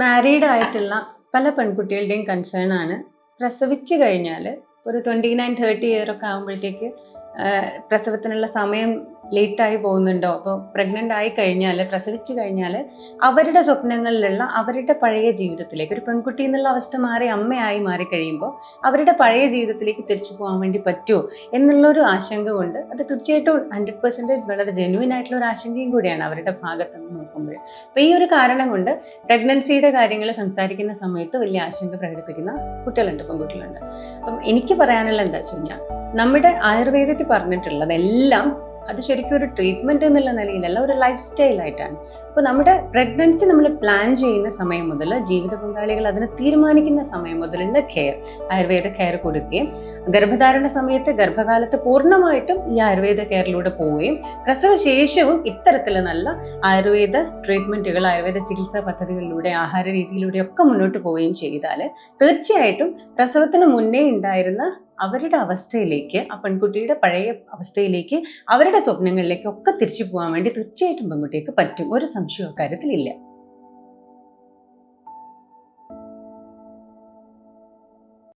Married ആയിട്ടുള്ള പല പെൺകുട്ടികളുടെയും concern ആണ് പ്രസവിച്ചു കഴിഞ്ഞാൽ ഒരു 29-30 ഇയർ ഒക്കെ ആകുമ്പോഴത്തേക്ക് പ്രസവത്തിനുള്ള സമയം ലേറ്റായി പോകുന്നുണ്ടോ, അപ്പോൾ പ്രഗ്നൻ്റ് ആയി കഴിഞ്ഞാൽ പ്രസവിച്ചു കഴിഞ്ഞാൽ അവരുടെ സ്വപ്നങ്ങളിലുള്ള അവരുടെ പഴയ ജീവിതത്തിലേക്ക് ഒരു പെൺകുട്ടി എന്നുള്ള അവസ്ഥ മാറി അമ്മയായി മാറിക്കഴിയുമ്പോൾ അവരുടെ പഴയ ജീവിതത്തിലേക്ക് തിരിച്ചു പോകാൻ വേണ്ടി പറ്റുമോ എന്നുള്ളൊരു ആശങ്ക കൊണ്ട് അത് തീർച്ചയായിട്ടും 100% വളരെ ജെന്യുവൻ ആയിട്ടുള്ള ഒരു ആശങ്കയും കൂടിയാണ് അവരുടെ ഭാഗത്ത് നിന്ന് നോക്കുമ്പോൾ. അപ്പോൾ ഈ ഒരു കാരണം കൊണ്ട് പ്രഗ്നൻസിയുടെ കാര്യങ്ങൾ സംസാരിക്കുന്ന സമയത്ത് വലിയ ആശങ്ക പ്രകടിപ്പിക്കുന്ന കുട്ടികളുണ്ട്, പെൺകുട്ടികളുണ്ട്. അപ്പം എനിക്ക് പറയാനുള്ള എന്താ വെച്ച് കഴിഞ്ഞാൽ, നമ്മുടെ ആയുർവേദത്തിൽ പറഞ്ഞിട്ടുള്ളതെല്ലാം അത് ശരിക്കും ഒരു ട്രീറ്റ്മെൻറ്റ് എന്നുള്ള നിലയിലല്ല, ഒരു ലൈഫ് സ്റ്റൈലായിട്ടാണ്. അപ്പോൾ നമ്മുടെ പ്രഗ്നൻസി നമ്മൾ പ്ലാൻ ചെയ്യുന്ന സമയം മുതൽ ജീവിത പങ്കാളികൾ അതിനെ തീരുമാനിക്കുന്ന സമയം മുതലുള്ള കെയർ, ആയുർവേദ കെയർ കൊടുക്കുകയും ഗർഭധാരണ സമയത്ത് ഗർഭകാലത്ത് പൂർണ്ണമായിട്ടും ഈ ആയുർവേദ കെയറിലൂടെ പോവുകയും പ്രസവശേഷവും ഇത്തരത്തിൽ നല്ല ആയുർവേദ ട്രീറ്റ്മെൻറ്റുകൾ, ആയുർവേദ ചികിത്സാ പദ്ധതികളിലൂടെ, ആഹാര രീതിയിലൂടെ ഒക്കെ മുന്നോട്ട് പോവുകയും ചെയ്താൽ തീർച്ചയായിട്ടും പ്രസവത്തിന് മുന്നേ ഉണ്ടായിരുന്ന അവരുടെ അവസ്ഥയിലേക്ക്, ആ പെൺകുട്ടിയുടെ പഴയ അവസ്ഥയിലേക്ക്, അവരുടെ സ്വപ്നങ്ങളിലേക്ക് ഒക്കെ തിരിച്ചു പോകാൻ വേണ്ടി തീർച്ചയായിട്ടും പെൺകുട്ടിക്ക് പറ്റും. ഒരു സംശയവും കാര്യത്തിലില്ല.